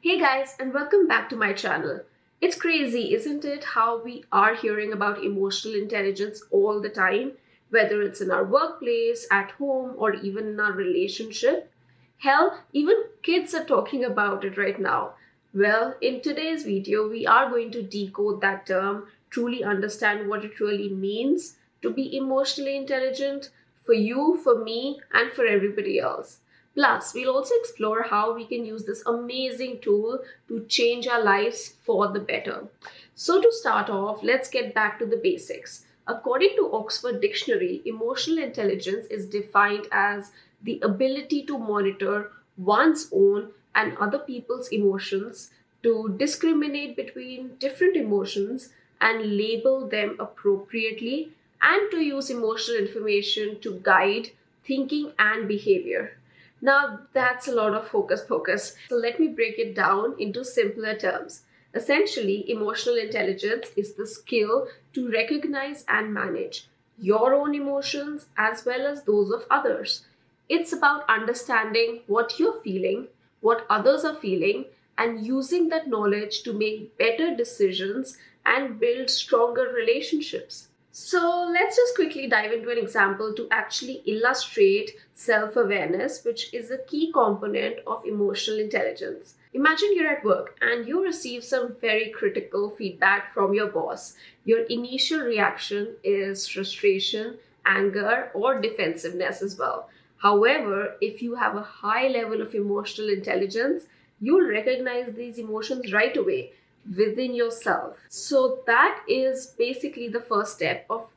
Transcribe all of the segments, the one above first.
Hey guys, and welcome back to my channel. It's crazy, isn't it, how we are hearing about emotional intelligence all the time, whether it's in our workplace, at home, or even in our relationship? Hell, even kids are talking about it right now. Well, in today's video, we are going to decode that term, truly understand what it really means to be emotionally intelligent for you, for me, and for everybody else. Plus, we'll also explore how we can use this amazing tool to change our lives for the better. So, to start off, let's get back to the basics. According to Oxford Dictionary, emotional intelligence is defined as the ability to monitor one's own and other people's emotions, to discriminate between different emotions and label them appropriately, and to use emotional information to guide thinking and behavior. Now, that's a lot of hocus pocus. So, let me break it down into simpler terms. Essentially, emotional intelligence is the skill to recognize and manage your own emotions as well as those of others. It's about understanding what you're feeling, what others are feeling, and using that knowledge to make better decisions and build stronger relationships. So let's just quickly dive into an example to actually illustrate self awareness, which is a key component of emotional intelligence. Imagine you're at work and you receive some very critical feedback from your boss. Your initial reaction is frustration, anger, or defensiveness as well. However, if you have a high level of emotional intelligence, you'll recognize these emotions right away within yourself. So, that is basically the first step of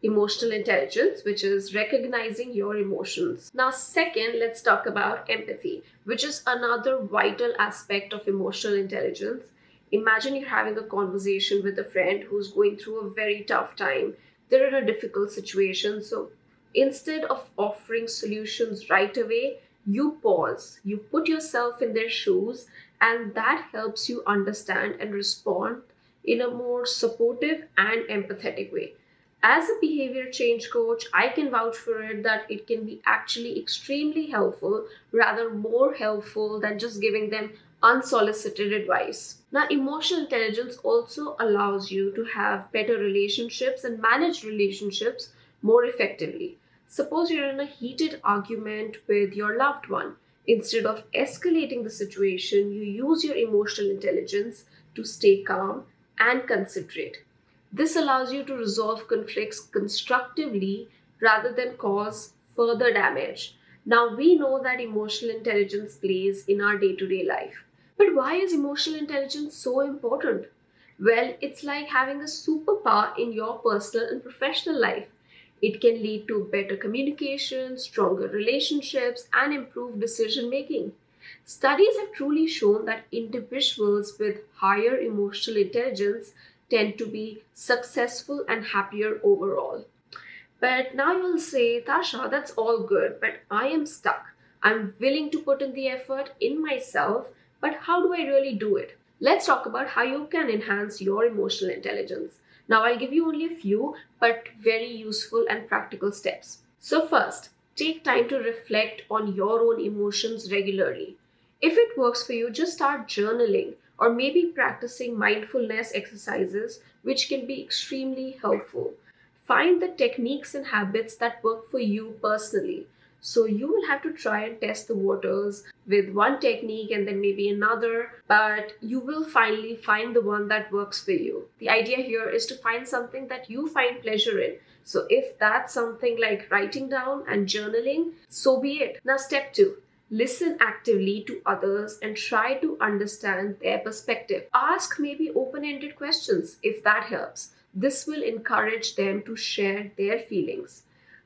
emotional intelligence, which is recognizing your emotions. Now, second, let's talk about empathy, which is another vital aspect of emotional intelligence. Imagine you're having a conversation with a friend who's going through a very tough time. They're in a difficult situation. So, instead of offering solutions right away, you pause, you put yourself in their shoes, and that helps you understand and respond in a more supportive and empathetic way. As a behavior change coach, I can vouch for it that it can be actually extremely helpful, rather more helpful than just giving them unsolicited advice. Now, emotional intelligence also allows you to have better relationships and manage relationships more effectively. Suppose you're in a heated argument with your loved one. Instead of escalating the situation, you use your emotional intelligence to stay calm and considerate. This allows you to resolve conflicts constructively rather than cause further damage. Now, we know that emotional intelligence plays in our day to day life. But why is emotional intelligence so important? Well, it's like having a superpower in your personal and professional life. It can lead to better communication, stronger relationships, and improved decision making. Studies have truly shown that individuals with higher emotional intelligence tend to be successful and happier overall. But now you'll say, Tasha, that's all good, but I am stuck. I'm willing to put in the effort in myself, but how do I really do it? Let's talk about how you can enhance your emotional intelligence. Now, I'll give you only a few, but very useful and practical steps. So, first, take time to reflect on your own emotions regularly. If it works for you, just start journaling or maybe practicing mindfulness exercises, which can be extremely helpful. Find the techniques and habits that work for you personally. So you will have to try and test the waters with one technique and then maybe another, but you will finally find the one that works for you. The idea here is to find something that you find pleasure in. So if that's something like writing down and journaling, so be it. Now, step two. Listen actively to others and try to understand their perspective. Ask maybe open ended questions if that helps. This will encourage them to share their feelings.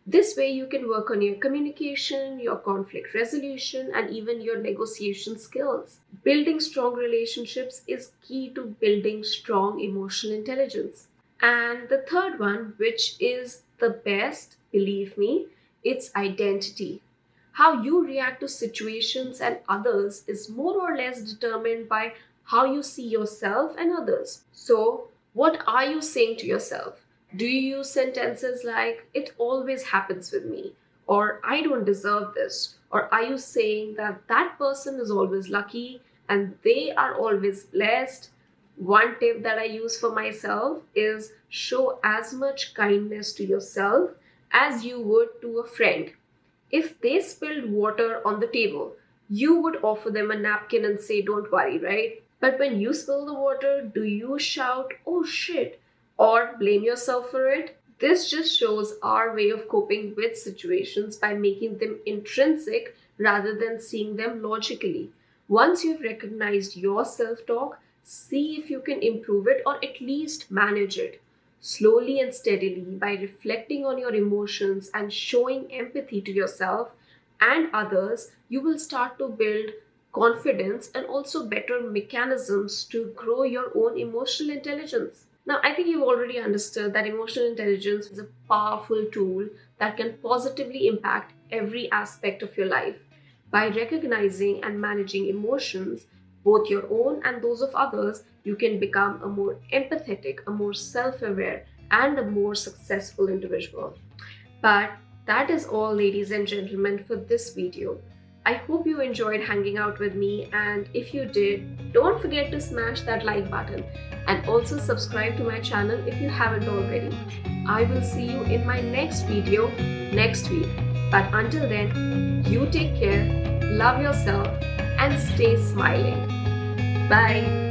This way, you can work on your communication, your conflict resolution, and even your negotiation skills. Building strong relationships is key to building strong emotional intelligence. And the third one, which is the best, believe me, it's identity. How you react to situations and others is more or less determined by how you see yourself and others. So, what are you saying to yourself? Do you use sentences like, it always happens with me, or I don't deserve this? Or are you saying that that person is always lucky, and they are always blessed. One tip that I use for myself is show as much kindness to yourself as you would to a friend. If they spilled water on the table, you would offer them a napkin and say, "Don't worry," right? But when you spill the water, do you shout, "Oh shit," or blame yourself for it? This just shows our way of coping with situations by making them intrinsic rather than seeing them logically. Once you've recognized your self talk, see if you can improve it or at least manage it. Slowly and steadily, by reflecting on your emotions and showing empathy to yourself and others, you will start to build confidence and also better mechanisms to grow your own emotional intelligence. Now, I think you've already understood that emotional intelligence is a powerful tool that can positively impact every aspect of your life. By recognizing and managing emotions, both your own and those of others, you can become a more empathetic, a more self aware, and a more successful individual. But that is all, ladies and gentlemen, for this video. I hope you enjoyed hanging out with me, and if you did, don't forget to smash that like button and also subscribe to my channel if you haven't already. I will see you in my next video next week. But until then, you take care, love yourself, and stay smiling. Bye.